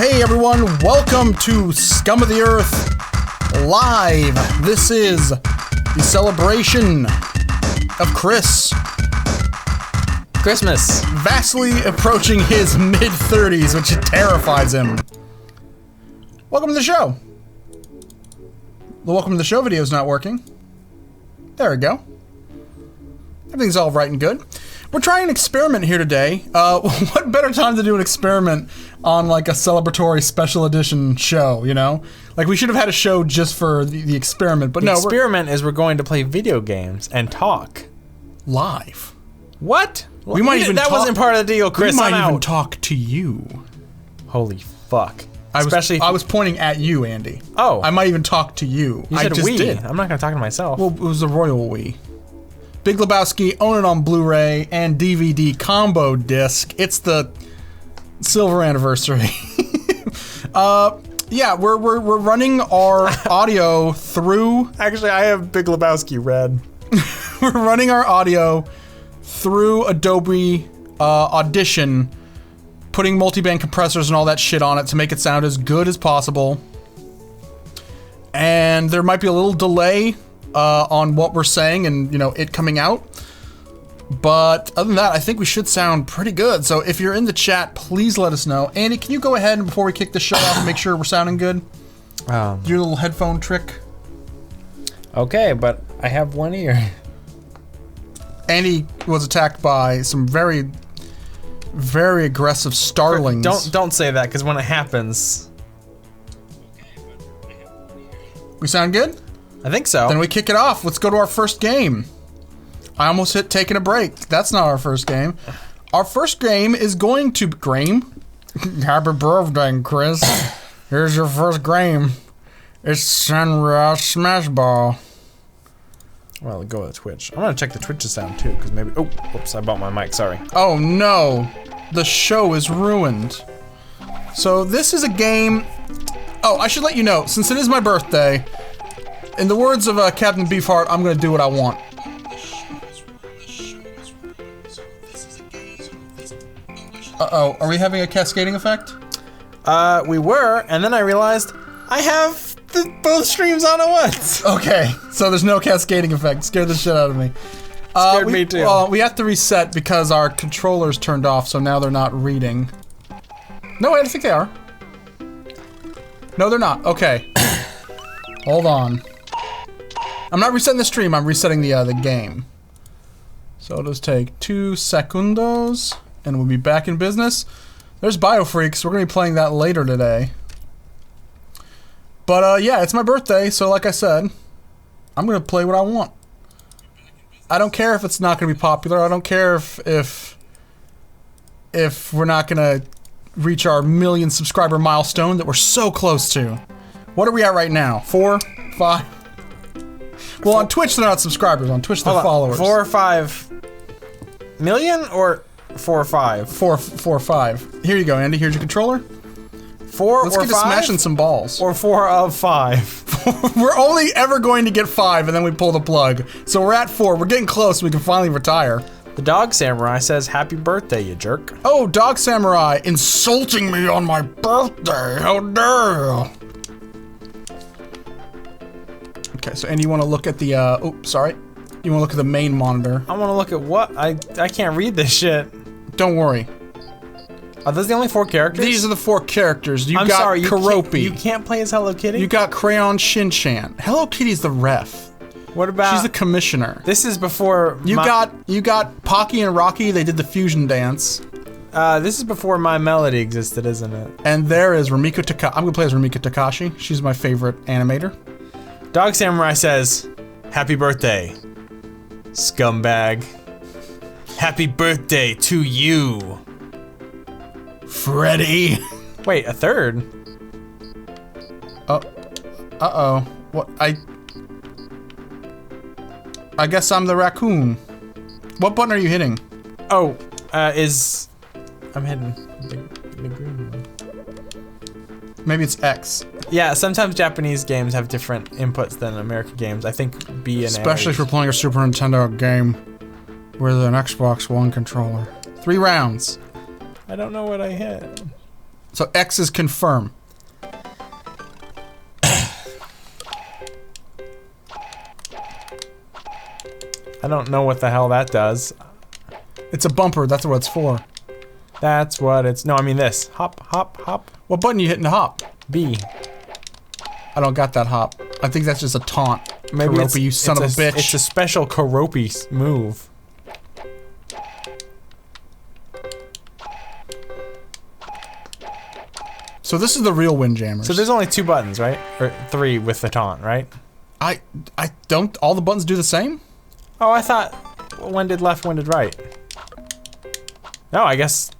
Hey everyone, welcome to Scum of the Earth Live. This is the celebration of Chris. Christmas. Vastly approaching his mid-30s, which terrifies him. Welcome to the show. The welcome to the show video is not working. There we go. Everything's all right and good. We're trying an experiment here today. What better time to do an experiment on like a celebratory special edition show, you know? Like we should have had a show just for the experiment, but The no, experiment is we're going to play video games and talk. we're live. What? We might even that talk- wasn't part of the deal, Chris. We might I'm even out. talk to you. Holy fuck. I Especially was pointing at you, Andy. Oh. I might even talk to you. You I said just we. did. I'm not going to talk to myself. Well, it was the royal we. Big Lebowski, own it on Blu-ray and DVD combo disc. It's the silver anniversary. Yeah, we're running our audio through. Actually, I have Big Lebowski red. We're running our audio through Adobe Audition, putting multiband compressors and all that shit on it to make it sound as good as possible. And there might be a little delay on what we're saying and, you know, it coming out. But other than that, I think we should sound pretty good. So if you're in the chat, please let us know. Andy, can you go ahead and before we kick the show off and make sure we're sounding good? Do your little headphone trick. Okay, but I have one ear. Andy was attacked by some very, very aggressive starlings. Don't say that, because when it happens... We sound good? I think so. Then we kick it off. Let's go to our first game. I almost hit taking a break. That's not our first game. Our first game is going to... Game? Happy birthday, Chris. Here's your first game. It's Sunrise Smash Ball. Well, go to Twitch. I'm going to check the Twitch sound, too, because maybe... Oh, whoops, I bought my mic, sorry. Oh no. The show is ruined. So this is a game... Oh, I should let you know, since it is my birthday, in the words of Captain Beefheart, I'm going to do what I want. Uh-oh, are we having a cascading effect? We were, and then I realized I have both streams on at once. Okay, so there's no cascading effect. Scared the shit out of me. Scared me too. Well, we have to reset because our controller's turned off, so now they're not reading. No, I think they are. No, they're not. Okay. Hold on. I'm not resetting the stream, I'm resetting the game. So it'll just take 2 segundos, and we'll be back in business. There's Biofreaks, we're gonna be playing that later today. But yeah, it's my birthday, so like I said, I'm gonna play what I want. I don't care if it's not gonna be popular, I don't care if we're not gonna reach our 1 million subscriber milestone that we're so close to. What are we at right now? 4? 5? Well, on Twitch they're not subscribers. On Twitch they're followers. 4 or 5 million or 4 or 5? 4 or 5. Here you go, Andy. Here's your controller. 4 Let's or get to 5? smashing some balls. Or 4 of 5? We're only ever going to get 5, and then we pull the plug. So we're at 4. We're getting close. We can finally retire. The Dog Samurai says, "Happy birthday, you jerk." Oh, Dog Samurai insulting me on my birthday. How dare you? Okay, so Andy, you want to look at the, oh, sorry. You want to look at the main monitor. I want to look at what? I can't read this shit. Don't worry. Are those the only 4 characters? These are the 4 characters. You I'm got sorry, Keroppi. you can't play as Hello Kitty? You got Crayon Shin-Chan. Hello Kitty's the ref. What about... She's the commissioner. This is before... You got Pocky and Rocky. They did the fusion dance. This is before My Melody existed, isn't it? And there is Rumiko Takashi. I'm gonna play as Rumiko Takashi. She's my favorite animator. Dog Samurai says, "Happy birthday, scumbag. Happy birthday to you, Freddy." Wait, a third? Uh-oh. What? I guess I'm the raccoon. What button are you hitting? Oh, I'm hitting the green one. Maybe it's X. Yeah, sometimes Japanese games have different inputs than American games. I think B and A. Especially if you're playing a Super Nintendo game with an Xbox One controller. 3 rounds. I don't know what I hit. So X is confirm. I don't know what the hell that does. It's a bumper. That's what it's for. That's what it's... No, I mean this. Hop, hop, hop. What button you hitting to hop? B. I don't got that hop. I think that's just a taunt. Maybe Karopi, it's, you son of a bitch. It's a special Karopi move. So this is the real Windjammers. So there's only 2 buttons, right? Or 3 with the taunt, right? I don't... All the buttons do the same? Oh, I thought... When did left, when did right? No, I guess...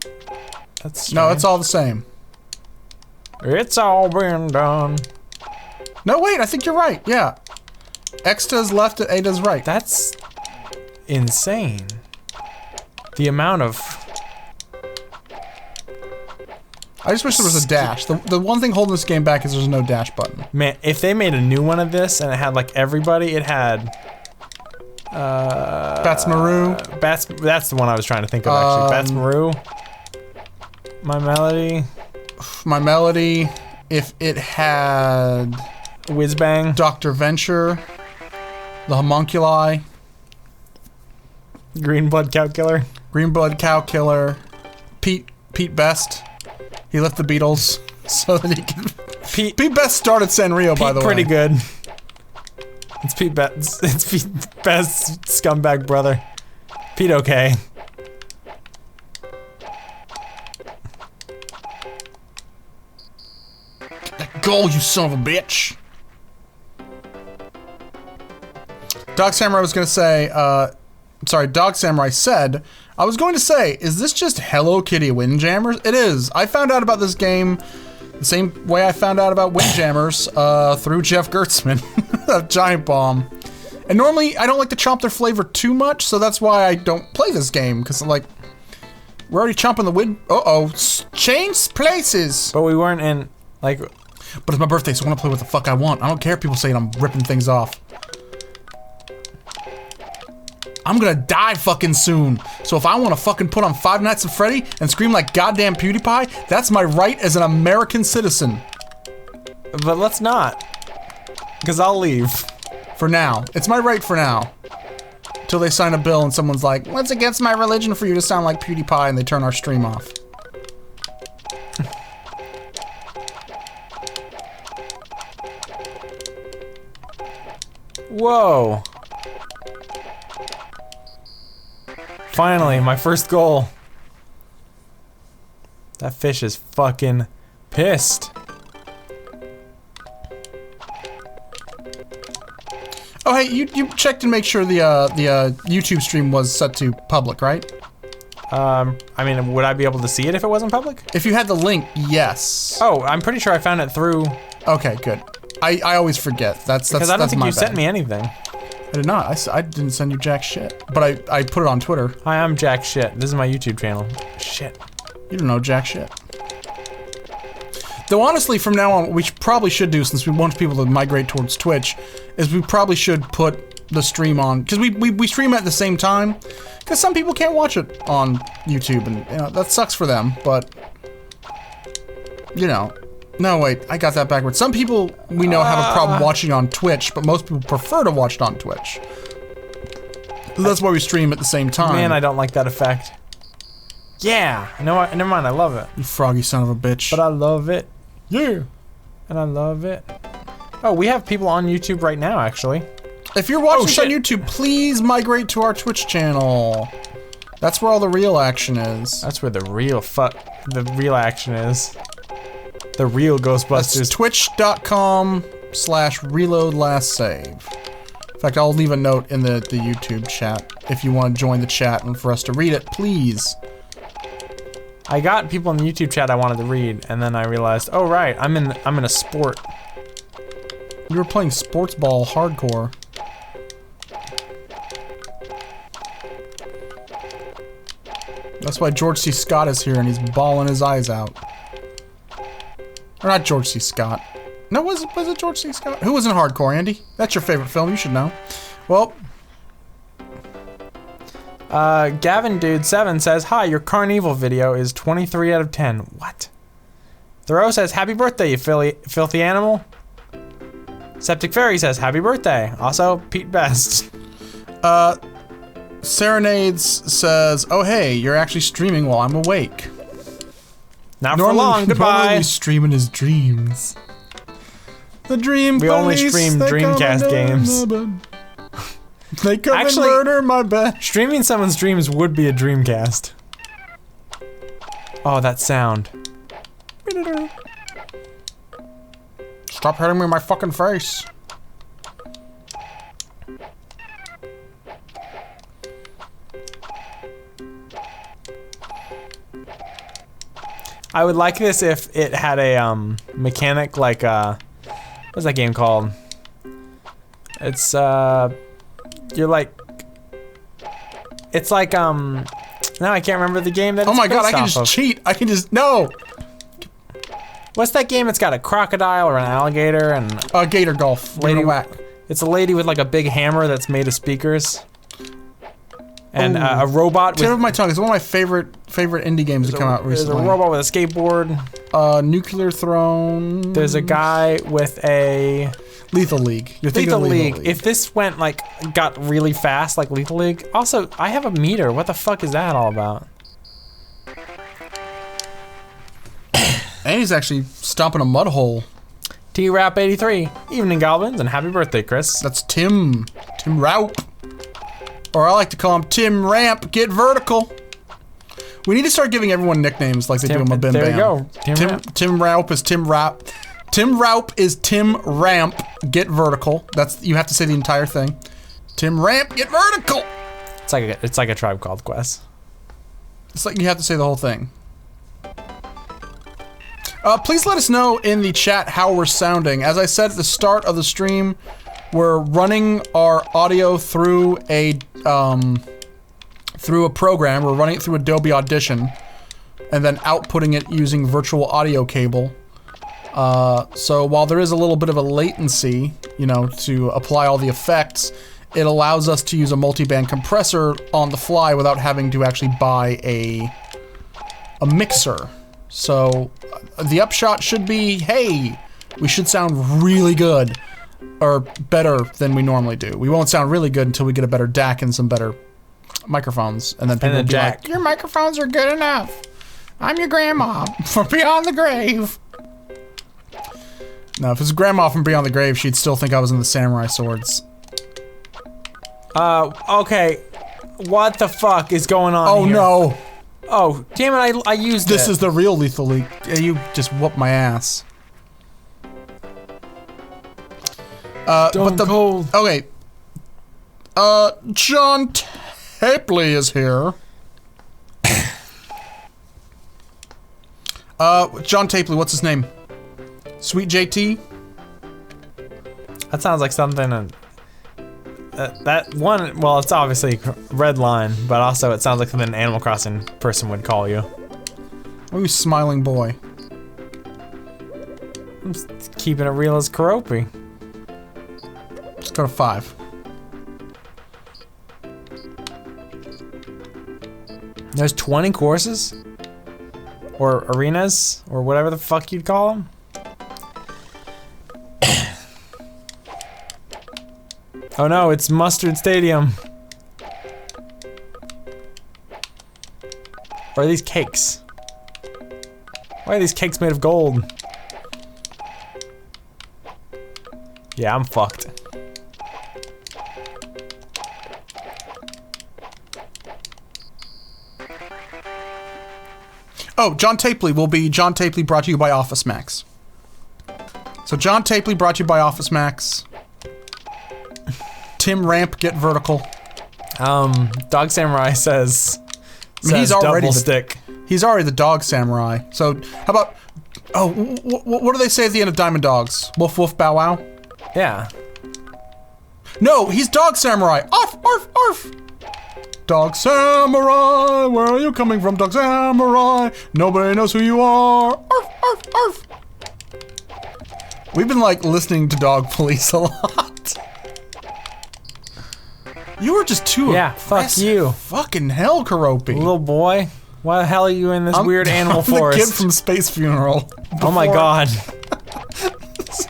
That's strange. No, it's all the same. It's all been done. No, wait, I think you're right. Yeah. X does left, A does right. That's... insane. The amount of... I just wish there was a dash. The one thing holding this game back is there's no dash button. Man, if they made a new one of this and it had like everybody, it had... Batsmaru. That's the one I was trying to think of actually. Batsmaru. My Melody. My Melody. If it had... Whizbang. Dr. Venture. The Homunculi. Green Blood Cow Killer. Green Blood Cow Killer. Pete Best. He left the Beatles so that he could... Pete Best started Sanrio, by the way. Pretty good. It's Pete Best. It's Pete Best's scumbag brother. Pete okay. That goal, you son of a bitch. Dog Samurai was gonna say, sorry, Dog Samurai said, I was going to say, is this just Hello Kitty Windjammers? It is. I found out about this game the same way I found out about Windjammers, through Jeff Gertzman of Giant Bomb. And normally, I don't like to chomp their flavor too much, so that's why I don't play this game, because, like, we're already chomping the wind. Uh-oh, change places! But we weren't in, like... But it's my birthday, so I want to play what the fuck I want. I don't care if people saying I'm ripping things off. I'm gonna die fucking soon. So if I want to fucking put on Five Nights at Freddy and scream like goddamn PewDiePie, that's my right as an American citizen. But let's not. Because I'll leave. For now. It's my right for now. Till they sign a bill and someone's like, what's against my religion for you to sound like PewDiePie, and they turn our stream off. Whoa. Finally, my first goal. That fish is fucking pissed. Oh hey, you checked to make sure the YouTube stream was set to public, right? I mean, would I be able to see it if it wasn't public? If you had the link, yes. Oh, I'm pretty sure I found it through... Okay, good. I always forget. That's Because I don't think my you sent bad. me anything. I did not. I didn't send you jack shit. But I put it on Twitter. Hi, I'm Jack Shit. This is my YouTube channel. Shit. You don't know jack shit. Though honestly, from now on, what we probably should do, since we want people to migrate towards Twitch, is we probably should put the stream on, because we stream at the same time, because some people can't watch it on YouTube, and you know, that sucks for them, but, you know. No, wait, I got that backwards. Some people, we know, have a problem watching on Twitch, but most people prefer to watch it on Twitch. That's why we stream at the same time. Man, I don't like that effect. Yeah! You know what? Never mind, I love it. You froggy son of a bitch. But I love it. Yeah! And I love it. Oh, we have people on YouTube right now, actually. If you're watching this on YouTube, please migrate to our Twitch channel. That's where all the real action is. That's where the real action is. The real Ghostbusters. That's twitch.com/reloadlastsave. In fact, I'll leave a note in the YouTube chat if you want to join the chat and for us to read it, please. I got people in the YouTube chat I wanted to read, and then I realized, oh right, I'm in a sport. You were playing sports ball hardcore. That's why George C. Scott is here and he's bawling his eyes out. Or not George C. Scott. No, was it George C. Scott? Who was in hardcore, Andy? That's your favorite film, you should know. Well... Gavin Dude 7 says, hi, your Carnival video is 23 out of 10. What? Thoreau says, happy birthday, you filthy animal. Septic Fairy says, happy birthday. Also, Pete Best. Serenades says, oh hey, you're actually streaming while I'm awake. Not for long, goodbye. Normally we stream in his dreams. The dream We only police, stream they Dreamcast come and games. They come Actually- and murder my bed. Streaming someone's dreams would be a Dreamcast. Oh, that sound. Stop hitting me in my fucking face. I would like this if it had a mechanic like what's that game called? It's you're like it's like now I can't remember the game that Oh it's my god, I based can off just of. cheat. I can just no. What's that game? It's got a crocodile or an alligator and Gator golf. Give it Lady a whack. it's a lady with like a big hammer that's made of speakers. And a robot Tip with of my tongue. It's one of my favorite indie games that come out there's recently. a robot with a skateboard. Nuclear Throne. There's a guy with a Lethal League. You're thinking Lethal of League. If this went like got really fast like Lethal League. Also, I have a meter. What the fuck is that all about? And he's actually stomping a mud hole. T-Rap 83. Evening Goblins and happy birthday, Chris. That's Tim. Tim Raup. Or I like to call him Tim Ramp. Get vertical. We need to start giving everyone nicknames like they do in my Bim there Bam. you go. Tim Raup is Tim Raup. Tim Raup is Tim Ramp. Get vertical. That's you have to say the entire thing. Tim Ramp. Get vertical. It's like a Tribe Called Quest. It's like you have to say the whole thing. Please let us know in the chat how we're sounding. As I said at the start of the stream, we're running our audio through a program. We're running it through Adobe Audition, and then outputting it using virtual audio cable. So while there is a little bit of a latency, you know, to apply all the effects, it allows us to use a multi-band compressor on the fly without having to actually buy a mixer. So the upshot should be, hey, we should sound really good, or better than we normally do. We won't sound really good until we get a better DAC and some better microphones, and then people will be like, your microphones are good enough. I'm your grandma from beyond the grave. Now, if it's grandma from beyond the grave, she'd still think I was in the samurai swords. Okay. What the fuck is going on Oh here? no. Oh, damn it, I used This it. is the real Lethal League. Yeah, you just whooped my ass. Stone Cold. Okay. John Tapley is here. John Tapley, what's his name? Sweet JT? That sounds like something. That one, well, it's obviously Red Line, but also it sounds like something an Animal Crossing person would call you. Oh, you smiling boy. I'm just keeping it real as Karopi. Let's go to 5. There's 20 courses? Or arenas? Or whatever the fuck you'd call them? Oh no, it's Mustard Stadium. Or are these cakes? Why are these cakes made of gold? Yeah, I'm fucked. Oh, John Tapley will be John Tapley brought to you by Office Max. So John Tapley brought to you by Office Max. Tim Ramp, get vertical. Dog Samurai says He's already double the stick. He's already the dog samurai. So how about? Oh, what do they say at the end of Diamond Dogs? Woof woof bow wow. Yeah. No, he's dog samurai. Arf arf arf. Dog samurai, where are you coming from, dog samurai? Nobody knows who you are. Arf arf arf. We've been like listening to Dog Police a lot. You were just too Yeah, fuck aggressive. you. Fucking hell, Karopi. Little boy. Why the hell are you in this weird animal I'm forest? the kid from Space Funeral. Oh my god.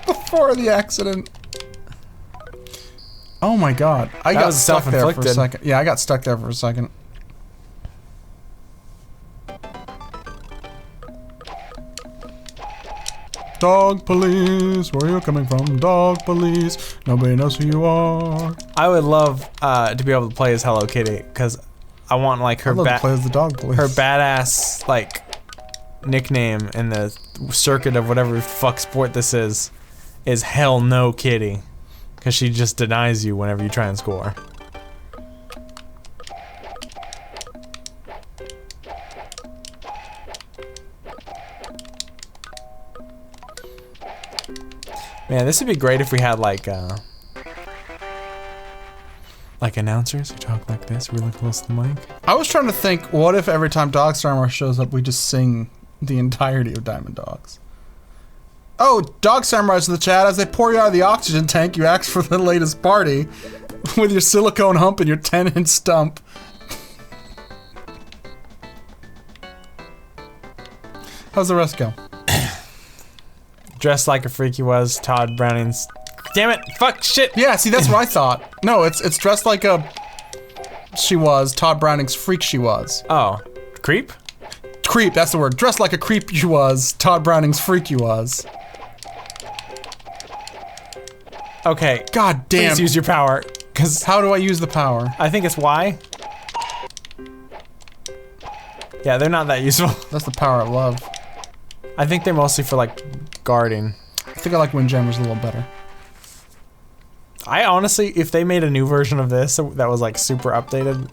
Before the accident. Oh my god. I got was stuck there for a self-inflicted. second. Yeah, I got stuck there for a second. Dog police, where are you coming from? Dog police, nobody knows who you are. I would love to be able to play as Hello Kitty because I want like her I'd love to play as the dog police. her badass like nickname in the circuit of whatever fuck sport this is Hell No Kitty because she just denies you whenever you try and score. Man, this would be great if we had like announcers who talk like this really close to the mic. I was trying to think, what if every time Dog Samurai shows up, we just sing the entirety of Diamond Dogs? Oh, Dog Samurai's in the chat. As they pour you out of the oxygen tank, you ask for the latest party with your silicone hump and your 10-inch stump. How's the rest go? Dressed like a freak he was, Todd Browning's. Damn it! Fuck! Shit! Yeah, see, that's what I thought. No, it's dressed like a... She was. Todd Browning's freak she was. Oh, creep? Creep, that's the word. Dressed like a creep you was. Todd Browning's freak you was. Okay. God damn. Please use your power, cause How do I use the power? I think it's Y. Yeah, they're not that useful. That's the power I love. I think they're mostly for like guarding. I think I like Windjammers a little better. I honestly, if they made a new version of this that was like super updated,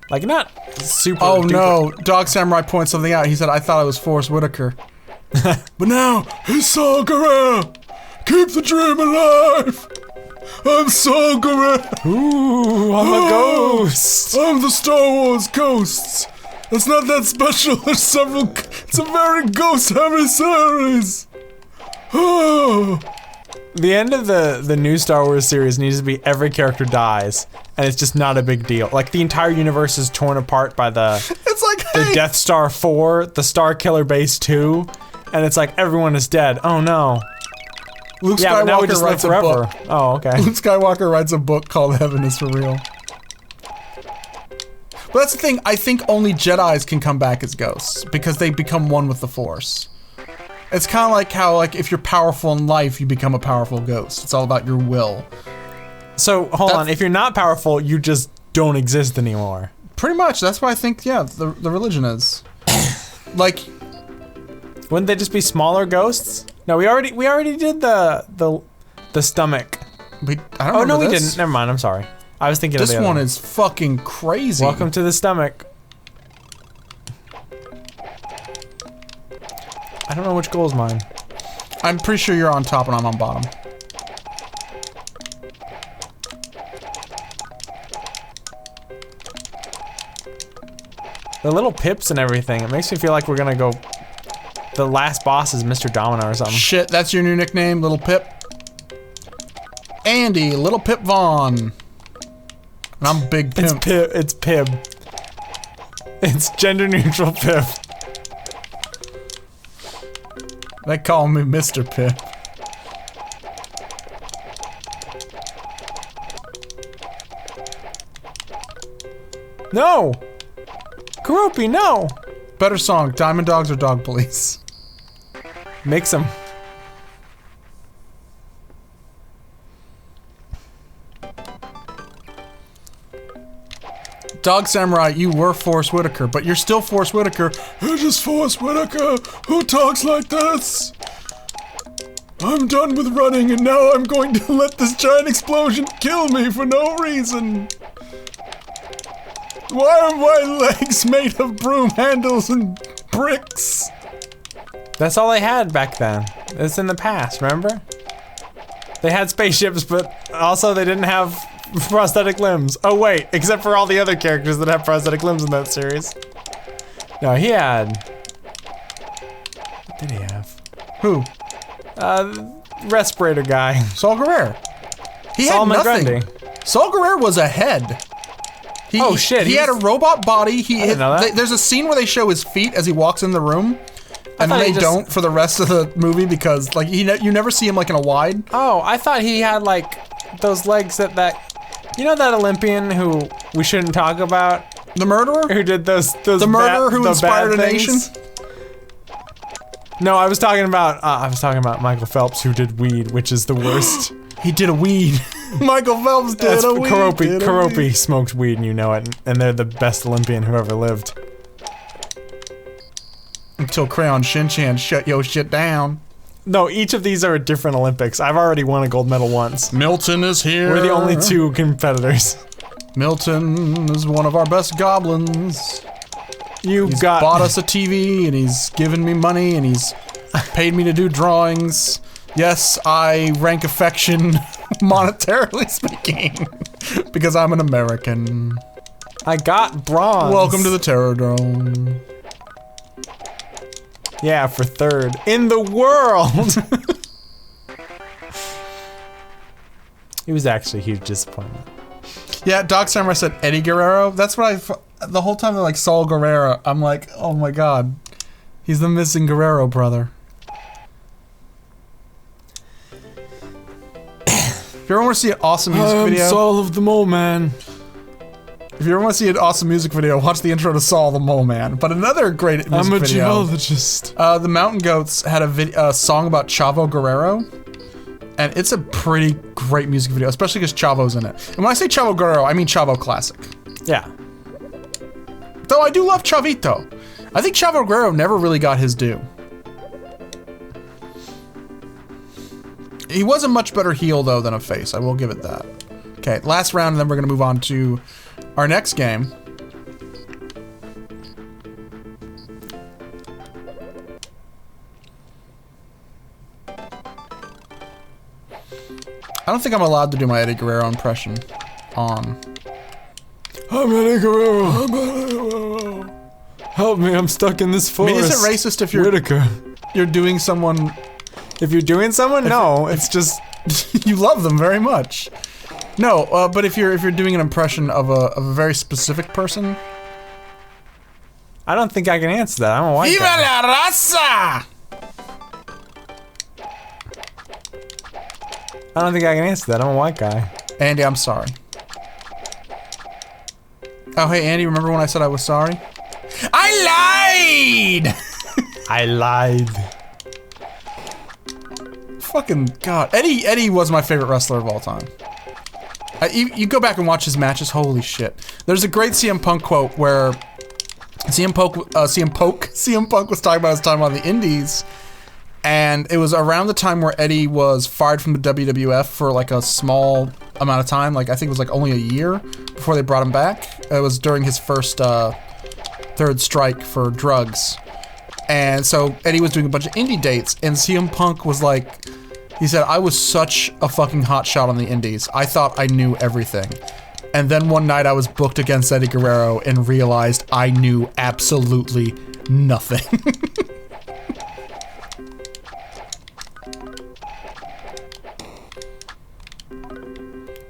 like not super. Oh duper- no, Dog Samurai points something out. He said, I thought I was Forrest Whitaker. But now, it's Saw Gerrera! Keep the dream alive! I'm Saw Gerrera! Ooh, I'm a ghost. I'm the Star Wars Ghosts! It's not that special, there's several... It's a very ghost-heavy series! Oh... The end of the new Star Wars series needs to be every character dies, and it's just not a big deal. Like the entire universe is torn apart by the It's like, hey! Death Star 4, the Star Killer Base 2, and it's like everyone is dead. Oh no. Luke Yeah, but now we Skywalker just live writes a forever. book. Oh, okay. Luke Skywalker writes a book called Heaven is for Real. But that's the thing, I think only Jedis can come back as ghosts, because they become one with the Force. It's kind of like how, like, if you're powerful in life, you become a powerful ghost. It's all about your will. So, hold on. If you're not powerful, you just don't exist anymore. Pretty much, that's why I think, yeah, the religion is. Like... Wouldn't they just be smaller ghosts? No, we already did the stomach. I don't Oh, no, remember we this. didn't. Never mind, I'm sorry. I was thinking This of the other one is fucking crazy. Welcome to the stomach. I don't know which goal is mine. I'm pretty sure you're on top and I'm on bottom. The little pips and everything. It makes me feel like we're gonna go. The last boss is Mr. Domino or something. Shit, that's your new nickname, Little Pip? Andy, Little Pip Vaughn. And I'm Big It's Pimp. Pip. It's Pib. It's gender neutral Pip. They call me Mr. Pip. No! Karopi, no! Better song, Diamond Dogs or Dog Police? Mix them. Dog Samurai, you were Forrest Whitaker, but you're still Forrest Whitaker. You're just Forrest Whitaker. Who talks like this? I'm done with running and now I'm going to let this giant explosion kill me for no reason. Why are my legs made of broom handles and bricks? That's all they had back then. It's in the past, remember? They had spaceships, but also they didn't have prosthetic limbs. Oh wait, except for all the other characters that have prosthetic limbs in that series. No, he had... What did he have? Who? Respirator guy. Saul Guerrero. He Solomon had nothing. Grundy. Saul Guerrero was a head. Oh, shit, He had a robot body. didn't know that. There's a scene where they show his feet as he walks in the room, and thought then he they just- don't for the rest of the movie because like you never see him like in a wide. Oh, I thought he had like those legs that you know that Olympian who we shouldn't talk about The murderer. who did those The murderer who the inspired bad a nation. things? No, I was talking about Michael Phelps who did weed, which is the worst. He did a weed. Michael Phelps did That's a weed. Karopi smoked weed and you know it, and they're the best Olympian who ever lived. Until Crayon Shin-chan shut your shit down. No, each of these are a different Olympics. I've already won a gold medal once. Milton is here. We're the only two competitors. Milton is one of our best goblins. You He's got bought us a TV, and he's given me money, and he's paid me to do drawings. Yes, I rank affection, monetarily speaking, because I'm an American. I got bronze. Welcome to the Terror Dome. Yeah, for third in the world. It was actually a huge disappointment. Yeah, Doc Samurai said Eddie Guerrero. That's what the whole time they're like Saul Guerrero. I'm like, oh my god, he's the missing Guerrero brother. If you ever want to see an awesome music video, Saul of the Mole Man. if you ever want to see an awesome music video, watch the intro to Saul the Mole Man. But another great music video. geologist. The Mountain Goats had a song about Chavo Guerrero, and it's a pretty great music video, especially because Chavo's in it. And when I say Chavo Guerrero, I mean Chavo Classic. Yeah. Though I do love Chavito. I think Chavo Guerrero never really got his due. He was a much better heel, though, than a face. I will give it that. Okay, last round, and then we're going to move on to our next game. I don't think I'm allowed to do my Eddie Guerrero impression on... I'm Eddie Guerrero. I'm Eddie Guerrero. Help me, I'm stuck in this I forest. mean, is it racist if you're doing someone... If you're doing someone? No, it's just... you love them very much. No, but if you're doing an impression of a very specific person... I don't think I can answer that. I'm a white Viva guy. la raza! I don't think I can answer that. I'm a white guy. Andy, I'm sorry. Oh, hey, Andy, remember when I said I was sorry? I lied! I lied. Fucking God. Eddie was my favorite wrestler of all time. You go back and watch his matches, holy shit. There's a great CM Punk quote where CM Punk was talking about his time on the Indies, and it was around the time where Eddie was fired from the WWF for like a small amount of time, like I think it was like only a year before they brought him back. It was during his first third strike for drugs. And so Eddie was doing a bunch of indie dates, and CM Punk was like, he said, I was such a fucking hot shot on the indies. I thought I knew everything. And then one night I was booked against Eddie Guerrero and realized I knew absolutely nothing.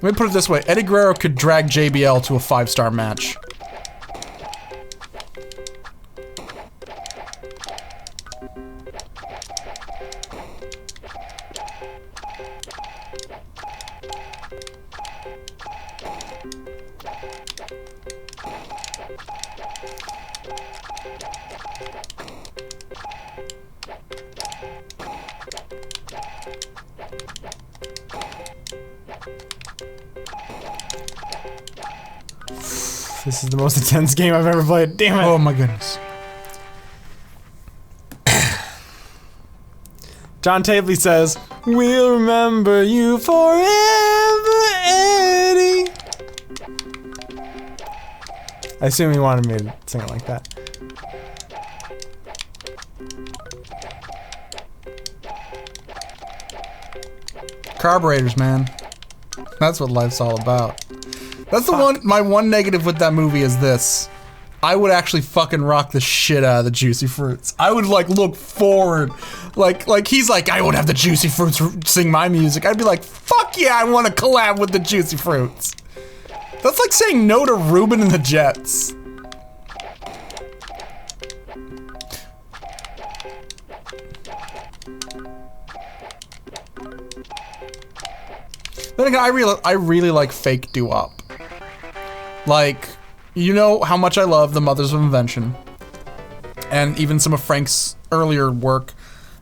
Let me put it this way, Eddie Guerrero could drag JBL to a 5-star match. This is the most intense game I've ever played. Damn it. Oh my goodness. John Tabley says, we'll remember you forever, Eddie. I assume he wanted me to sing it like that. Carburetors, man. That's what life's all about. That's the one, my one negative with that movie is this. I would actually fucking rock the shit out of the Juicy Fruits. I would like look forward. Like he's like, I would have the Juicy Fruits sing my music. I'd be like, fuck yeah, I want to collab with the Juicy Fruits. That's like saying no to Ruben and the Jets. Then again, I really like fake doo-wop. Like, you know how much I love the Mothers of Invention, and even some of Frank's earlier work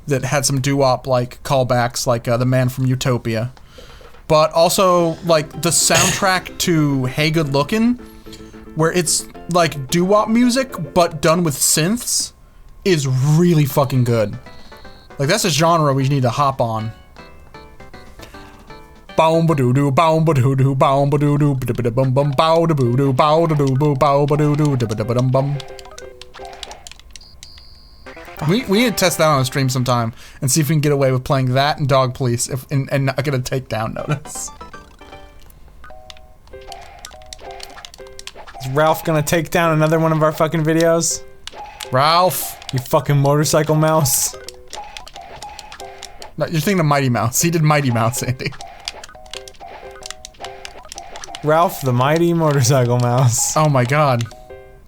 that had some doo-wop like callbacks, like The Man from Utopia. But also like the soundtrack to Hey Good Lookin', where it's like doo-wop music but done with synths, is really fucking good. Like that's a genre we need to hop on. Bow ba doo doo, bow ba doo doo, bow ba doo doo, bum bum, bow da boo doo, bow da doo boo, bow ba doo doo, dum bum. We need to test that on a stream sometime and see if we can get away with playing that and Dog Police and not get a takedown notice. Is Ralph gonna take down another one of our fucking videos? Ralph! You fucking motorcycle mouse. No, you're thinking of Mighty Mouse. He did Mighty Mouse, Andy. Ralph the mighty motorcycle mouse. Oh my god.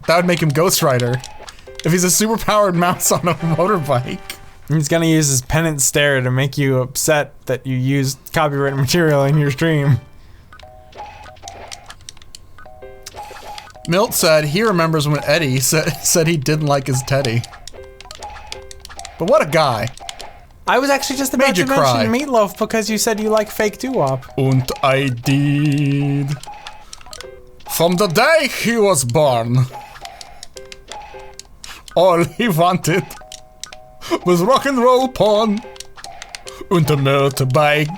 That would make him Ghost Rider. If he's a superpowered mouse on a motorbike. He's gonna use his penance stare to make you upset that you used copyrighted material in your stream. Milt said he remembers when Eddie said he didn't like his Teddy. But what a guy. I was actually just about to mention Meatloaf because you said you like fake doo-wop. Und I did. From the day he was born, all he wanted was rock and roll porn and a motorbike.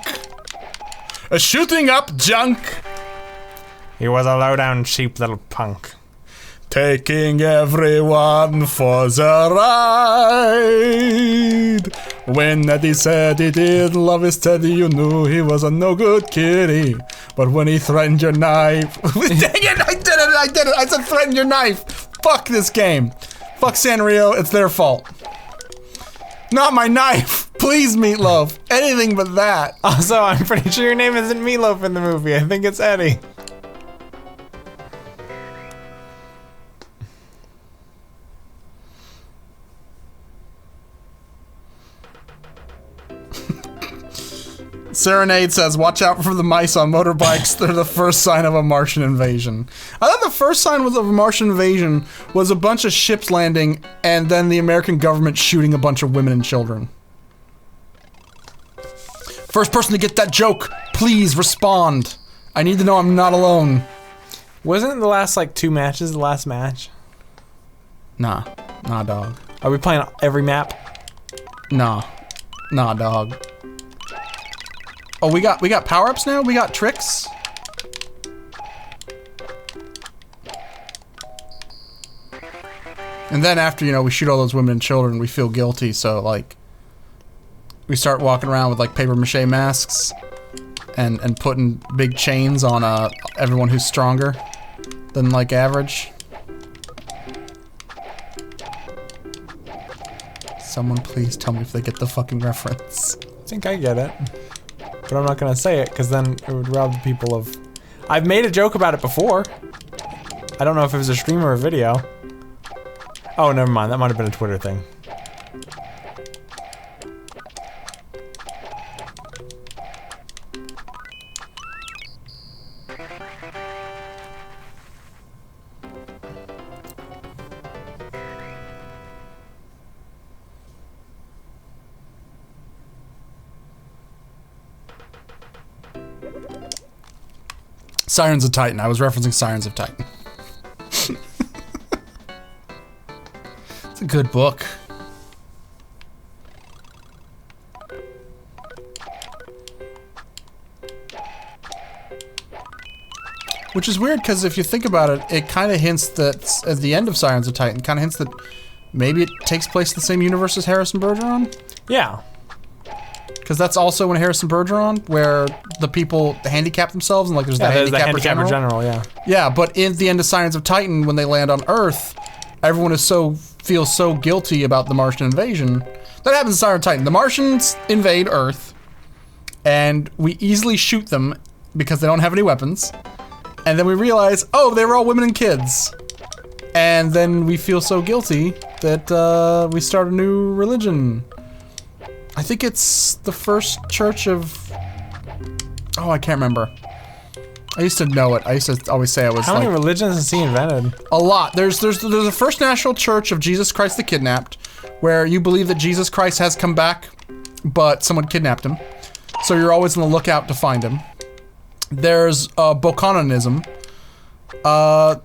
A shooting up junk. He was a low-down, cheap little punk. Taking everyone for the ride. When Eddie said he did love his Teddy, you knew he was a no-good kitty. But when he threatened your knife... Dang it! I did it! I said threaten your knife! Fuck this game. Fuck Sanrio, it's their fault. Not my knife! Please, Meatloaf. Anything but that. Also, I'm pretty sure your name isn't Meatloaf in the movie. I think it's Eddie. Serenade says, watch out for the mice on motorbikes. They're the first sign of a Martian invasion. I thought the first sign of a Martian invasion was a bunch of ships landing and then the American government shooting a bunch of women and children. First person to get that joke, please respond. I need to know I'm not alone. Wasn't the last, like, 2 matches the last match? Nah, dog. Are we playing every map? Nah, dog. Oh, we got power-ups now? We got tricks? And then after, you know, we shoot all those women and children, we feel guilty, so, like, we start walking around with, like, papier-mâché masks and putting big chains on everyone who's stronger than, like, average. Someone please tell me if they get the fucking reference. I think I get it. But I'm not gonna say it, because then it would rob the people of... I've made a joke about it before. I don't know if it was a stream or a video. Oh, never mind. That might have been a Twitter thing. Sirens of Titan. I was referencing Sirens of Titan. It's a good book. Which is weird, because if you think about it, it kind of hints that, at the end of Sirens of Titan, kind of hints that maybe it takes place in the same universe as Harrison Bergeron? Yeah. Because that's also in Harrison Bergeron, where the people handicap themselves, and like there's the handicapper general. Yeah. Yeah, but in the end of Sirens of Titan, when they land on Earth, everyone is feels so guilty about the Martian invasion. That happens in Sirens of Titan. The Martians invade Earth, and we easily shoot them because they don't have any weapons. And then we realize, oh, they were all women and kids. And then we feel so guilty that we start a new religion. I think it's the first church of... Oh, I can't remember. I used to know it. I used to always say I was How many religions has he invented? a lot. There's the First National Church of Jesus Christ the Kidnapped, where you believe that Jesus Christ has come back, but someone kidnapped him. So you're always on the lookout to find him. There's Bokononism. The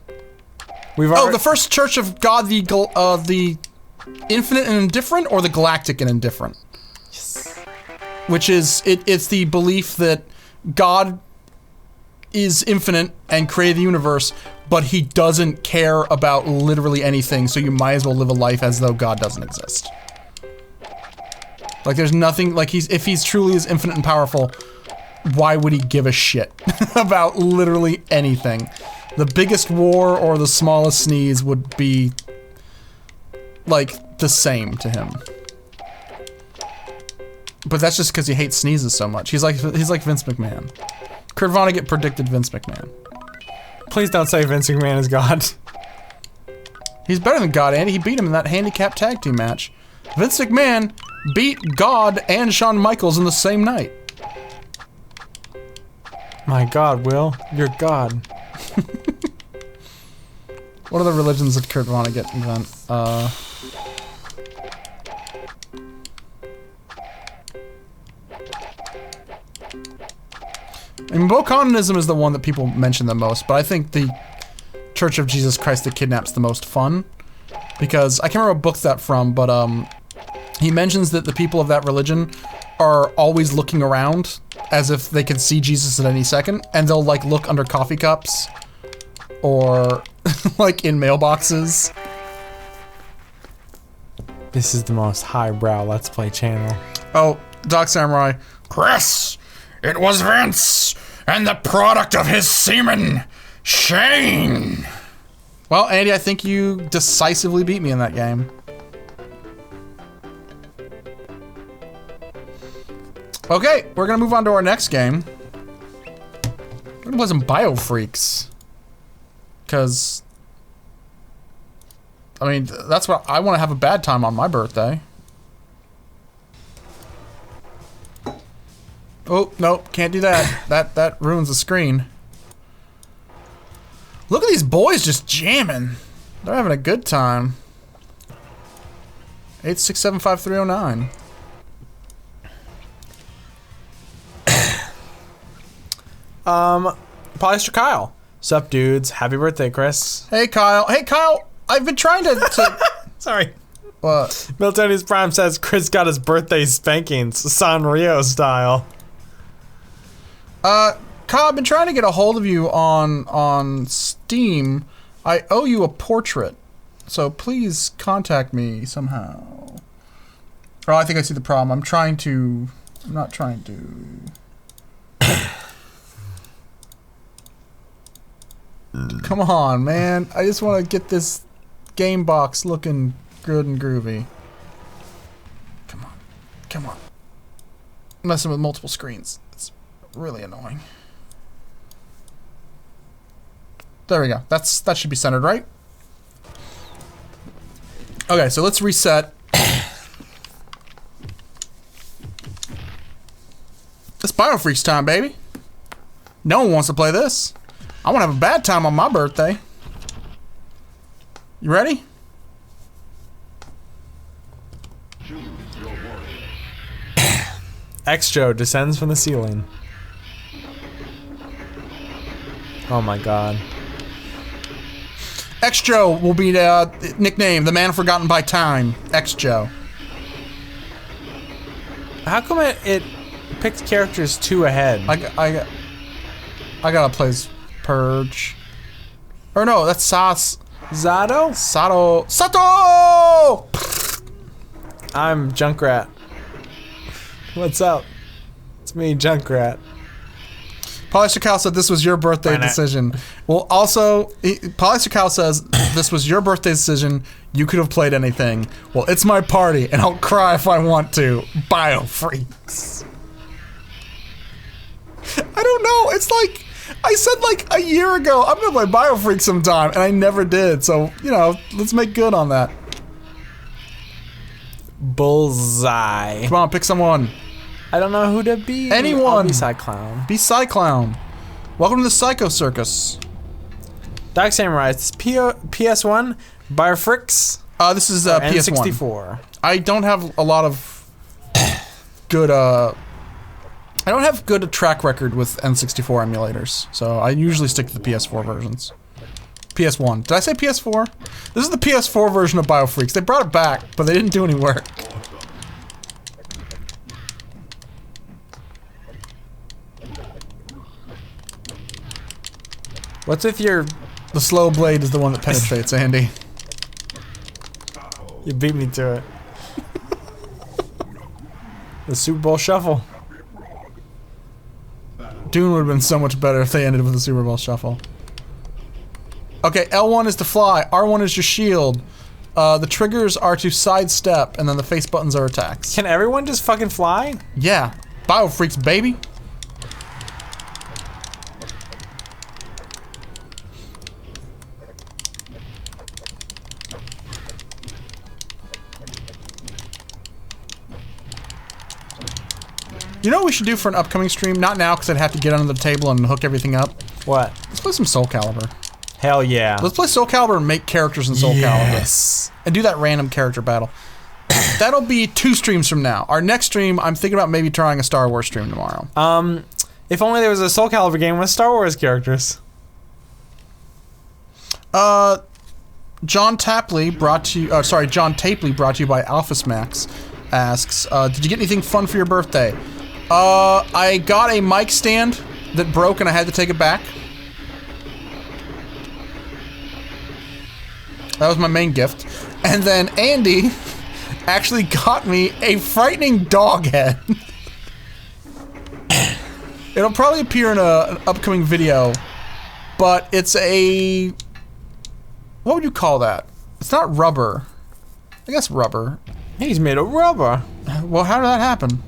First Church of God, the Infinite and Indifferent, or the Galactic and Indifferent. Yes. Which is it's the belief that God is infinite and created the universe, but he doesn't care about literally anything, so you might as well live a life as though God doesn't exist. Like there's nothing, like if he's truly is infinite and powerful, why would he give a shit about literally anything? The biggest war or the smallest sneeze would be like the same to him. But that's just because he hates sneezes so much. He's like Vince McMahon. Kurt Vonnegut predicted Vince McMahon. Please don't say Vince McMahon is God. He's better than God, Andy. He beat him in that handicap tag team match. Vince McMahon beat God and Shawn Michaels in the same night. My God, Will, you're God. What other religions did Kurt Vonnegut invent? I mean, Bokononism is the one that people mention the most, but I think the Church of Jesus Christ that Kidnaps the most fun. Because, I can't remember what book's that from, but he mentions that the people of that religion are always looking around as if they could see Jesus at any second, and they'll like look under coffee cups, or like in mailboxes. This is the most highbrow Let's Play channel. Oh, Doc Samurai. Chris! It was Vince, and the product of his semen, Shane. Well, Andy, I think you decisively beat me in that game. Okay, we're gonna move on to our next game. We're gonna play some Biofreaks. Cause, I mean, that's what I want to have a bad time on my birthday. Oh, nope, can't do that. That ruins the screen. Look at these boys just jamming. They're having a good time. 8675309. Polyester Kyle. Sup, dudes? Happy birthday, Chris. Hey, Kyle. Hey, Kyle. I've been trying to Sorry. What? Miltonius Prime says Chris got his birthday spankings, Sanrio style. Kyle, I've been trying to get a hold of you on Steam. I owe you a portrait, so please contact me somehow. Oh, I think I see the problem. I'm not trying to. Come on, man. I just want to get this game box looking good and groovy. Come on. Come on. I'm messing with multiple screens. It's really annoying. There we go. That should be centered, right? Okay, so let's reset. It's Biofreaks time, baby. No one wants to play this. I want to have a bad time on my birthday. You ready? X-Joe descends from the ceiling. Oh my god. X-Joe will be the nickname, the man forgotten by time. X-Joe. How come it picks characters 2 ahead? I gotta play as Purge. Or no, that's Sas. Zato? Sato. Sato! I'm Junkrat. What's up? It's me, Junkrat. Polyester Cal said this was your birthday decision. Well, also, Polyester Cal says this was your birthday decision. You could have played anything. Well, it's my party, and I'll cry if I want to. Biofreaks. I don't know. It's like I said like a year ago, I'm gonna play Biofreak sometime, and I never did. So, you know, let's make good on that. Bullseye. Come on, pick someone. I don't know who to be. Anyone. I'll be Cyclown. Be Cyclown. Welcome to the Psycho Circus. Dark Samurai. It's PS1. Biofreaks. This is PS1. N64. I don't have a lot of good, I don't have good track record with N64 emulators, so I usually stick to the PS4 versions. PS1. Did I say PS4? This is the PS4 version of Biofreaks. They brought it back, but they didn't do any work. What's with your... The slow blade is the one that penetrates, Andy. You beat me to it. The Super Bowl Shuffle. Dune would have been so much better if they ended with the Super Bowl Shuffle. Okay, L1 is to fly, R1 is your shield. The triggers are to sidestep, and then the face buttons are attacks. Can everyone just fucking fly? Yeah. Biofreaks, baby. You know what we should do for an upcoming stream? Not now, because I'd have to get under the table and hook everything up. What? Let's play some Soul Calibur. Hell yeah. Let's play Soul Calibur and make characters in Soul Calibur. And do that random character battle. That'll be 2 streams from now. Our next stream, I'm thinking about maybe trying a Star Wars stream tomorrow. If only there was a Soul Calibur game with Star Wars characters. John Tapley brought to you, John Tapley brought to you by AlphaSmax asks, did you get anything fun for your birthday? I got a mic stand that broke and I had to take it back. That was my main gift. And then Andy actually got me a frightening dog head. It'll probably appear in an upcoming video, but it's a... What would you call that? It's not rubber. I guess rubber. He's made of rubber. Well, how did that happen?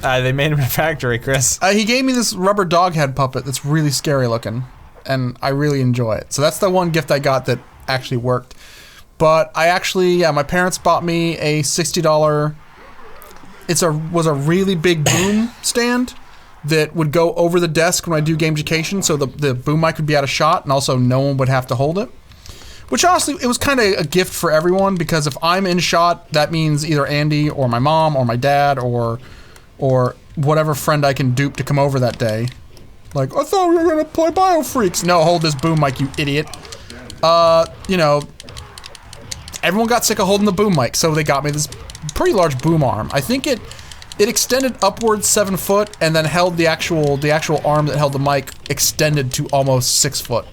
They made him in a factory, Chris. He gave me this rubber dog head puppet that's really scary looking, and I really enjoy it. So that's the one gift I got that actually worked. But I actually, yeah, my parents bought me a $60. Was a really big boom stand that would go over the desk when I do gamification, so the boom mic would be out of shot, and also no one would have to hold it. Which honestly, it was kind of a gift for everyone, because if I'm in shot, that means either Andy or my mom or my dad or whatever friend I can dupe to come over that day. Like, I thought we were gonna play Biofreaks. No, hold this boom mic, you idiot. You know, everyone got sick of holding the boom mic, so they got me this pretty large boom arm. I think it extended upwards 7 foot, and then held the actual arm that held the mic extended to almost 6 foot.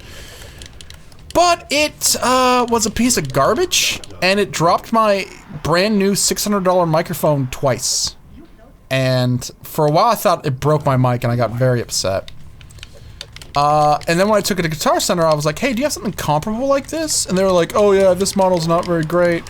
But it was a piece of garbage, and it dropped my brand new $600 microphone twice. And for a while I thought it broke my mic, and I got very upset. And then when I took it to Guitar Center, I was like, hey, do you have something comparable like this? And they were like, oh yeah, this model's not very great.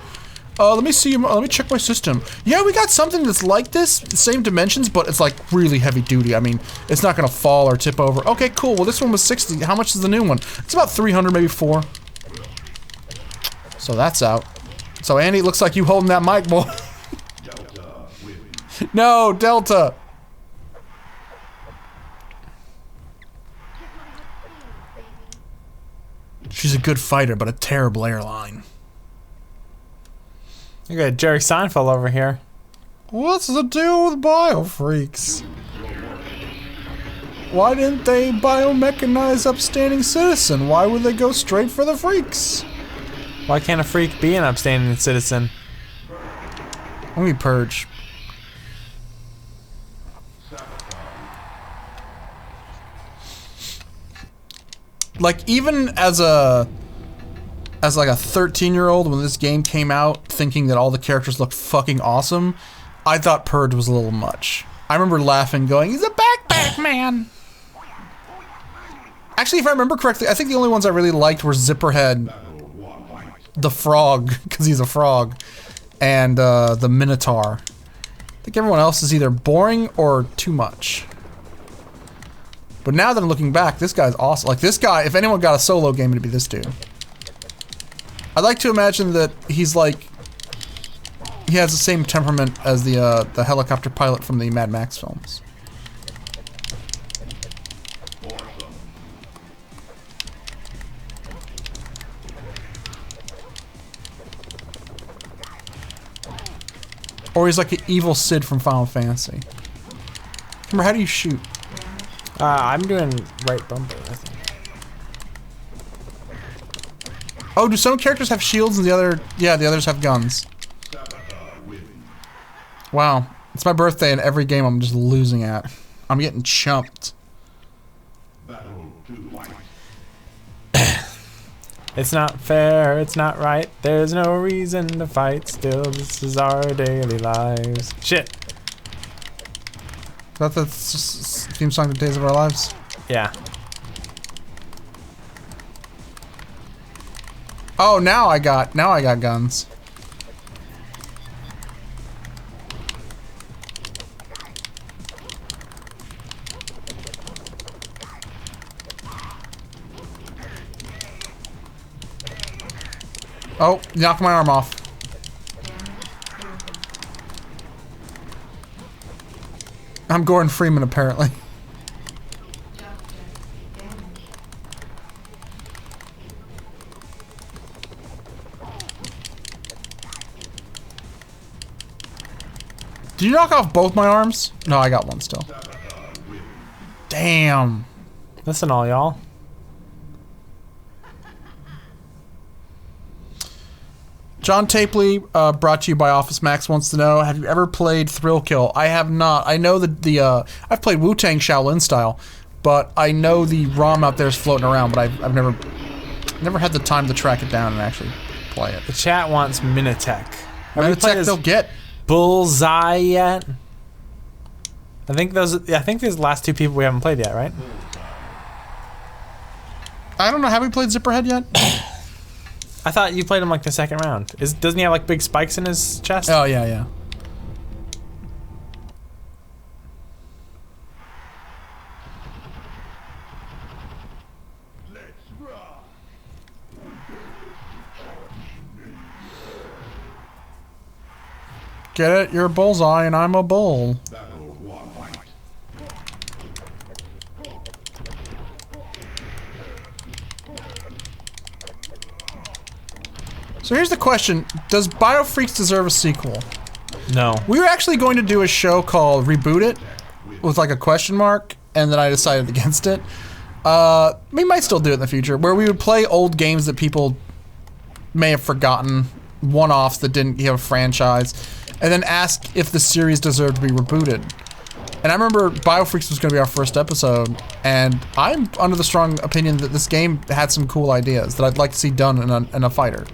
Let me see, let me check my system. Yeah, we got something that's like this, same dimensions, but it's like really heavy duty. I mean, it's not gonna fall or tip over. Okay, cool, well this one was 60, how much is the new one? It's about 300, maybe 4. So that's out. So Andy, it looks like you holding that mic, boy. No, Delta. She's a good fighter, but a terrible airline. You got Jerry Seinfeld over here. What's the deal with biofreaks? Why didn't they biomechanize Upstanding Citizen? Why would they go straight for the freaks? Why can't a freak be an upstanding citizen? Let me purge. Like, even as like a 13-year-old, when this game came out, thinking that all the characters looked fucking awesome, I thought Purge was a little much. I remember laughing, going, he's a backpack man! Actually, if I remember correctly, I think the only ones I really liked were Zipperhead, the frog, because he's a frog, and the Minotaur. I think everyone else is either boring or too much. But now that I'm looking back, this guy's awesome. Like, this guy, if anyone got a solo game, it'd be this dude. I'd like to imagine that he's like... He has the same temperament as the helicopter pilot from the Mad Max films. Or he's like an evil Sid from Final Fantasy. Remember, how do you shoot? I'm doing right bumper, I think. Oh, do some characters have shields and the other... Yeah, the others have guns. Wow. It's my birthday and every game I'm just losing at. I'm getting chumped. It's not fair, it's not right. There's no reason to fight. Still, this is our daily lives. Shit. Is that the theme song to Days of Our Lives? Yeah. Oh, now I got guns. Oh, knocked my arm off. I'm Gordon Freeman, apparently. Did you knock off both my arms? No, I got one still. Damn. Listen, all y'all. John Tapley, brought to you by Office Max, wants to know: have you ever played Thrill Kill? I have not. I know that I've played Wu-Tang Shaolin style, but I know the ROM out there is floating around. But I've never had the time to track it down and actually play it. The chat wants Minitech. Have we played Minitech they'll get. Bullseye yet? I think there's the last two people we haven't played yet, right? I don't know. Have we played Zipperhead yet? I thought you played him like the second round. Doesn't he have like big spikes in his chest? Oh yeah, yeah. Get it? You're a bullseye and I'm a bull. So here's the question: does BioFreaks deserve a sequel? No. We were actually going to do a show called Reboot It, with like a question mark, and then I decided against it. We might still do it in the future, where we would play old games that people may have forgotten, one-offs that didn't have a franchise, and then ask if the series deserved to be rebooted. And I remember BioFreaks was going to be our first episode, and I'm under the strong opinion that this game had some cool ideas that I'd like to see done in a fighter.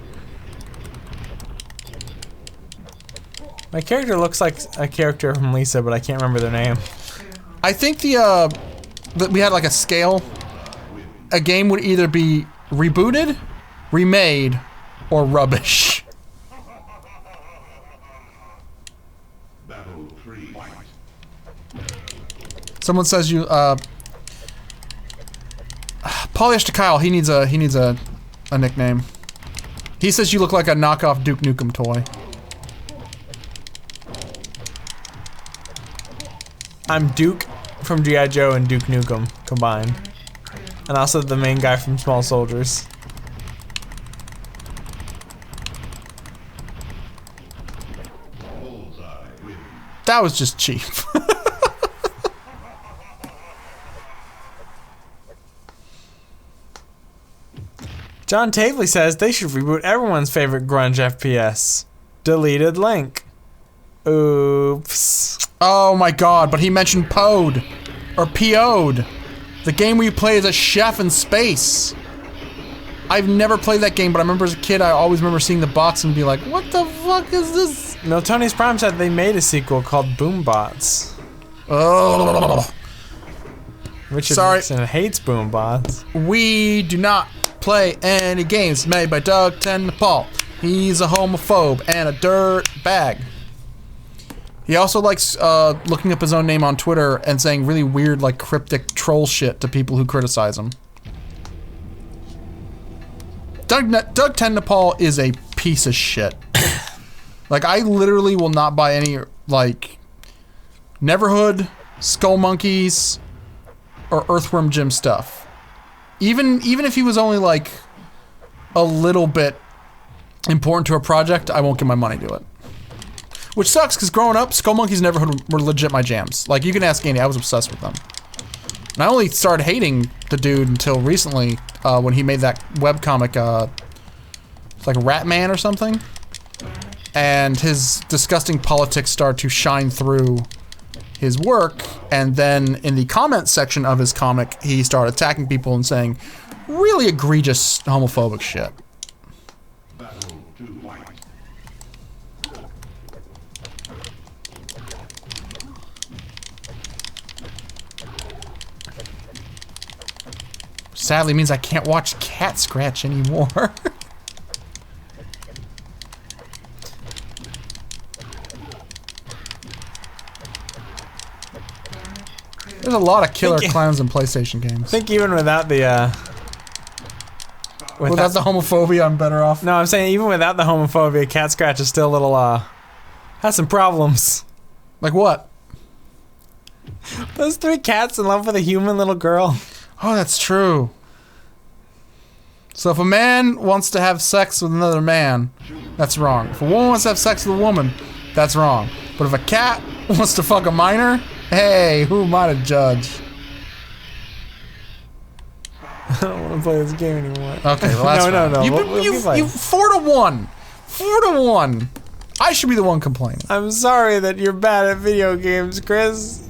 My character looks like a character from Lisa, but I can't remember their name. I think we had like a scale. A game would either be rebooted, remade, or rubbish. Someone says you Polyester Kyle, he needs a nickname. He says you look like a knockoff Duke Nukem toy. I'm Duke from G.I. Joe and Duke Nukem combined. And also the main guy from Small Soldiers. That was just cheap. John Tavley says they should reboot everyone's favorite grunge FPS. Deleted link. Oops. Oh my god, but he mentioned PO'd. Or PO'd. The game where you play as a chef in space. I've never played that game, but I remember as a kid, I always remember seeing the box and be like, what the fuck is this? No, Tony's Prime said they made a sequel called Boombots. Oh. Richard Sorry. Nixon hates Boombots. We do not play any games made by Doug Ten Paul. He's a homophobe and a dirt bag. He also likes looking up his own name on Twitter and saying really weird, like, cryptic troll shit to people who criticize him. Doug Tennapol is a piece of shit. Like, I literally will not buy any, like, Neverhood, Skull Monkeys, or Earthworm Jim stuff. Even if he was only, like, a little bit important to a project, I won't give my money to it. Which sucks, because growing up, Skull Monkeys and Neverhood were legit my jams. Like, you can ask Andy, I was obsessed with them. And I only started hating the dude until recently, when he made that webcomic, it's like Ratman or something. And his disgusting politics started to shine through his work, and then in the comments section of his comic, he started attacking people and saying really egregious homophobic shit. Sadly means I can't watch Cat Scratch anymore. There's a lot of killer clowns in PlayStation games. I think even without the, without the homophobia, I'm better off. No, I'm saying even without the homophobia, Cat Scratch is still a little, has some problems. Like what? Those 3 cats in love with a human little girl. Oh, that's true. So if a man wants to have sex with another man, that's wrong. If a woman wants to have sex with a woman, that's wrong. But if a cat wants to fuck a minor, hey, who am I to judge? I don't want to play this game anymore. Okay, well that's no. You 4-1. 4-1. I should be the one complaining. I'm sorry that you're bad at video games, Chris.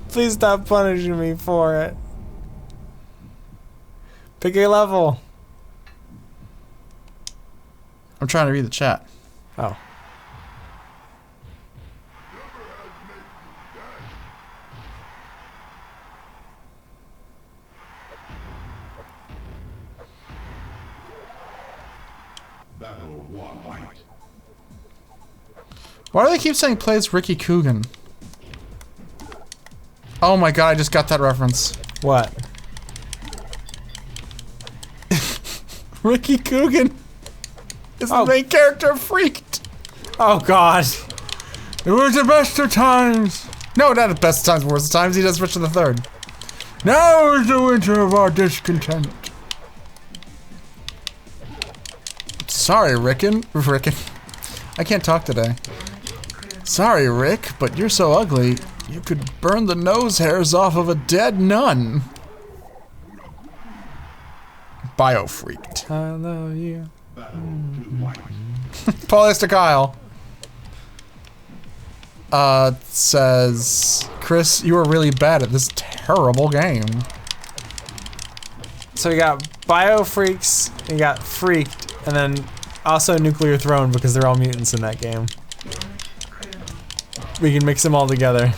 Please stop punishing me for it. Pick a level. I'm trying to read the chat. Oh. Why do they keep saying plays Ricky Coogan? Oh my god, I just got that reference. What? Ricky Coogan is the main character of Freaked. Oh god. It was the best of times. No, not the best of times, worst of times. He does Richard III. Now is the winter of our discontent. Sorry, Rickon. I can't talk today. Sorry, Rick, but you're so ugly, you could burn the nose hairs off of a dead nun. Biofreaked. I love you. Polyester Kyle says, Chris, you were really bad at this terrible game. So we got Biofreaks, we got Freaked, and then also Nuclear Throne because they're all mutants in that game. We can mix them all together.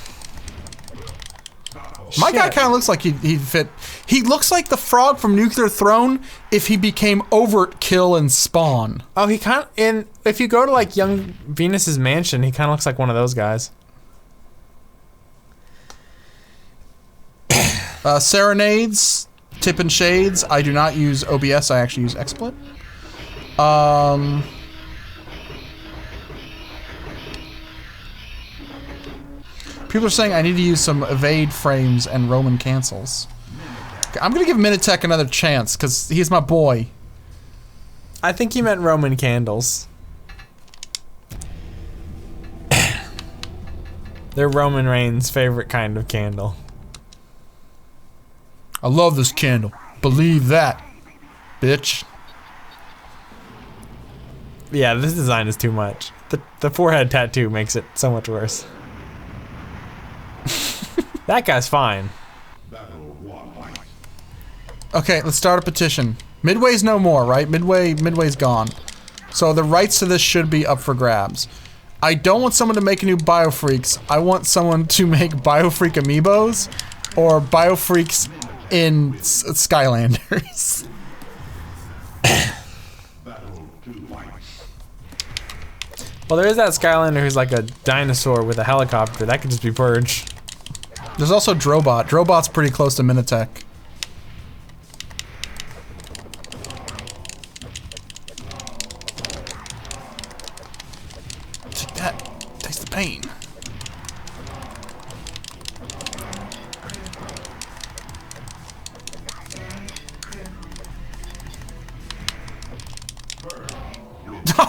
My guy kind of looks like he'd fit. He looks like the frog from Nuclear Throne if he became Overkill and Spawn. Oh, he kind of, if you go to like Young Venus's mansion, he kind of looks like one of those guys. Serenades, Tip and Shades. I do not use OBS. I actually use XSplit. People are saying I need to use some evade frames and Roman cancels. I'm gonna give Minitech another chance because he's my boy. I think he meant Roman candles. They're Roman Reigns' favorite kind of candle. I love this candle. Believe that, bitch. Yeah, this design is too much. The forehead tattoo makes it so much worse. That guy's fine. Okay, let's start a petition. Midway's no more, right? Midway's gone. So the rights to this should be up for grabs. I don't want someone to make a new Biofreaks. I want someone to make Biofreak amiibos or Biofreaks in Skylanders. Well, there is that Skylander who's like a dinosaur with a helicopter. That could just be Purge. There's also Drobot. Drobot's pretty close to Minitech. Take that. Taste the pain.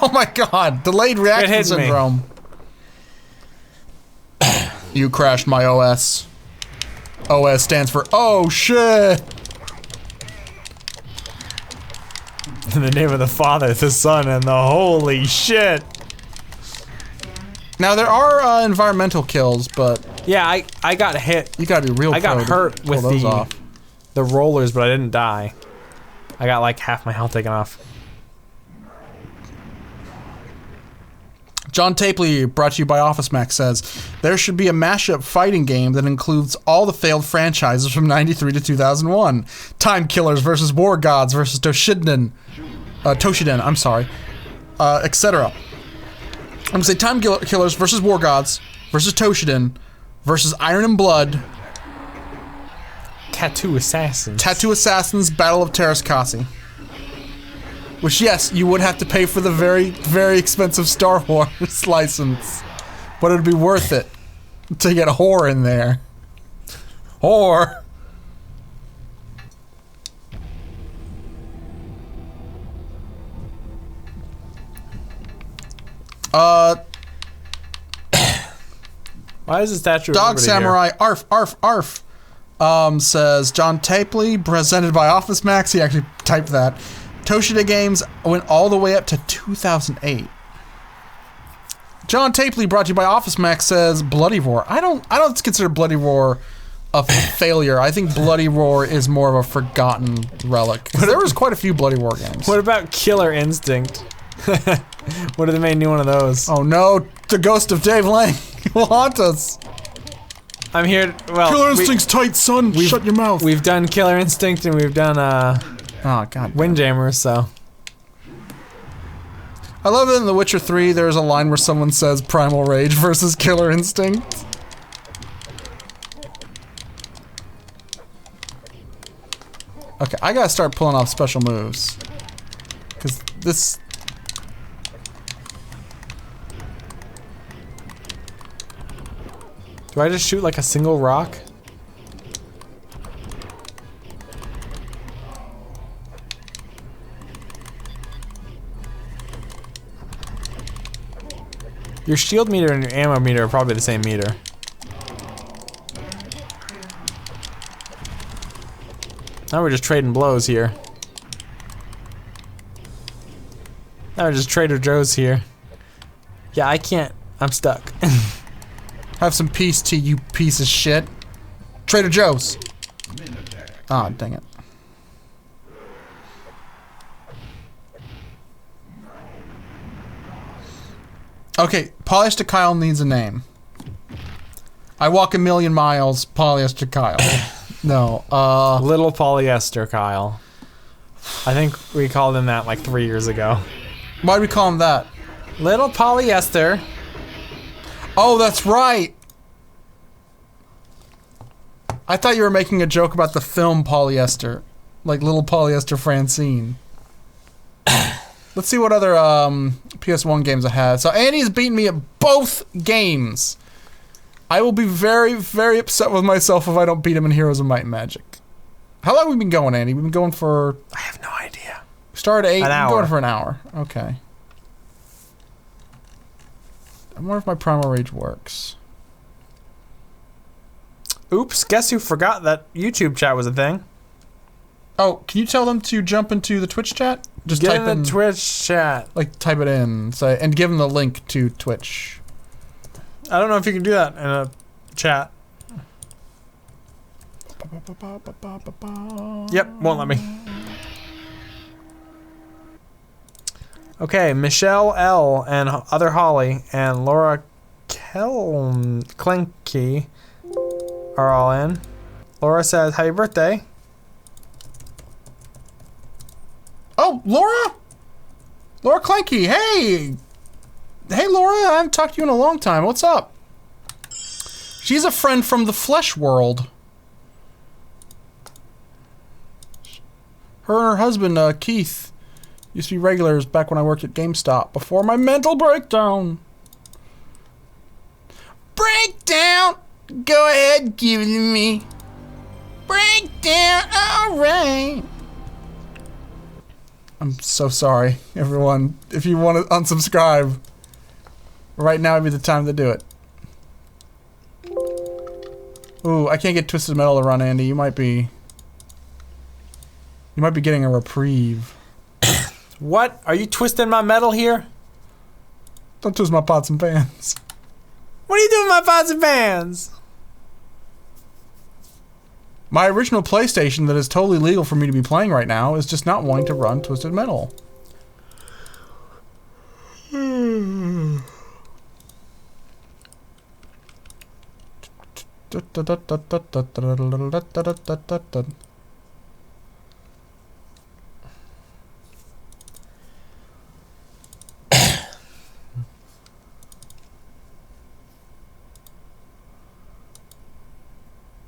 Oh my god! Delayed reaction syndrome. You crashed my OS. OS stands for oh shit. In the name of the Father, the Son, and the Holy Shit. Now there are environmental kills, but yeah, I got hit. You gotta be real. I got hurt with those the rollers, but I didn't die. I got like half my health taken off. John Tapley, brought to you by Office Max, says, there should be a mashup fighting game that includes all the failed franchises from 93 to 2001. Time Killers versus War Gods versus Toshiden, I'm sorry, etc. I'm gonna say Time Killers versus War Gods versus Toshiden versus Iron and Blood. Tattoo Assassins. Tattoo Assassins Battle of Terraskasi. Which, yes, you would have to pay for the very, very expensive Star Wars license. But it'd be worth it to get a whore in there. Whore. Why is the statue of Dog Liberty Samurai, here? arf, arf, arf. Says, John Tapley, presented by Office Max. He actually typed that. Toshida games went all the way up to 2008. John Tapley, brought to you by Office Max, says Bloody Roar. I don't consider Bloody Roar a failure. I think Bloody Roar is more of a forgotten relic. Because there was quite a few Bloody Roar games. What about Killer Instinct? What if they made a new one of those? Oh no, the ghost of Dave Lang will haunt us. I'm here. Well, Killer Instinct's tight, son. Shut your mouth. We've done Killer Instinct and we've done oh god, Windjammers. So I love it in The Witcher 3. There's a line where someone says Primal Rage versus Killer Instinct. Okay, I gotta start pulling off special moves. Cause this... do I just shoot like a single rock? Your shield meter and your ammo meter are probably the same meter. Now we're just trading blows here. Now we're just Trader Joe's here. Yeah, I can't. I'm stuck. Have some peace to you, piece of shit. Trader Joe's. Ah, dang it. Okay, Polyester Kyle needs a name. I walk a million miles, Polyester Kyle. No, Little Polyester Kyle. I think we called him that like 3 years ago. Why'd we call him that? Little Polyester. Oh, that's right! I thought you were making a joke about the film Polyester. Like Little Polyester Francine. Let's see what other PS1 games I had. So Andy's beaten me at both games. I will be very, very upset with myself if I don't beat him in Heroes of Might and Magic. How long have we been going, Andy? We've been going for... I have no idea. We started at 8. An hour. We've been going for an hour. Okay. I wonder if my Primal Rage works. Oops, guess who forgot that YouTube chat was a thing? Oh, can you tell them to jump into the Twitch chat? Just Get type in the Twitch chat. Like, type it in. Say, and give them the link to Twitch. I don't know if you can do that in a chat. Yep, won't let me. Okay, Michelle L. and other Holly and Laura Klenke are all in. Laura says, happy birthday. Oh, Laura? Laura Clanky, hey! Hey, Laura, I haven't talked to you in a long time. What's up? She's a friend from the flesh world. Her and her husband, Keith, used to be regulars back when I worked at GameStop before my mental breakdown. Breakdown! Go ahead, give it to me. Breakdown, alright. I'm so sorry, everyone. If you want to unsubscribe, right now would be the time to do it. Ooh, I can't get Twisted Metal to run, Andy. You might be getting a reprieve. What? Are you twisting my metal here? Don't twist my pots and pans. What are you doing with my pots and pans? My original PlayStation that is totally legal for me to be playing right now is just not wanting to run Twisted Metal.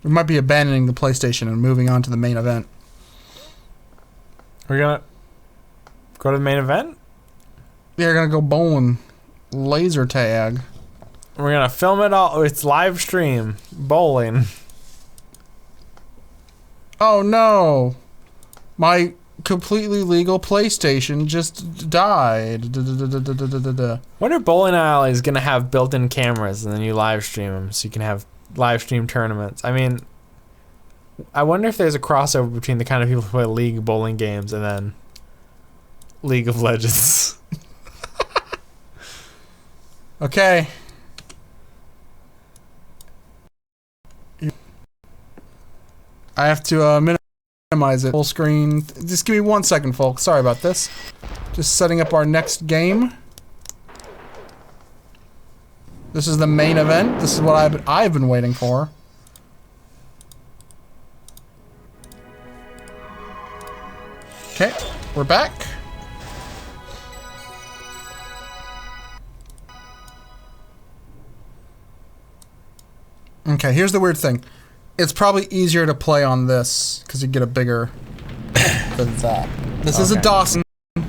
We might be abandoning the PlayStation and moving on to the main event. We're gonna go to the main event? Yeah, we're gonna go bowling. Laser tag. We're gonna film it all. It's live stream. Bowling. Oh no. My completely legal PlayStation just died. Wonder if bowling alley is gonna have built-in cameras and then you live stream them so you can have live stream tournaments. I mean, I wonder if there's a crossover between the kind of people who play League bowling games and then League of Legends. Okay. I have to minimize it. Full screen. Just give me 1 second, folks. Sorry about this. Just setting up our next game. This is the main event. This is what I've been waiting for. Okay, we're back. Okay, here's the weird thing. It's probably easier to play on this because you get a bigger than that. This is a Dawson.